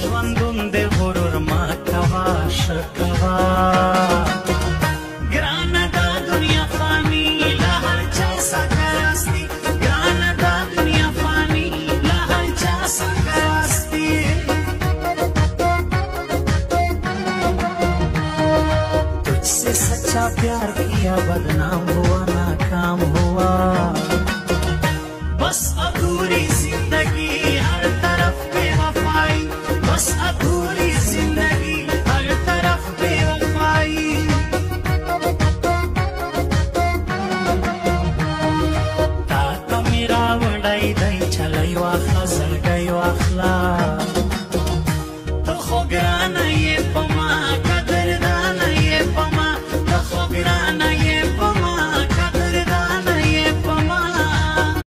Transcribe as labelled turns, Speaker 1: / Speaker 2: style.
Speaker 1: ژوندون د غرور ما کوا شکوا ګرانه دا دنیا فانی له هر چا څخه راستي ګرانه دا دنیا فانی له هر چا څخه راستي तुझसे सच्चा प्यार किया बदनाम हुआ नाकाम हुआ बस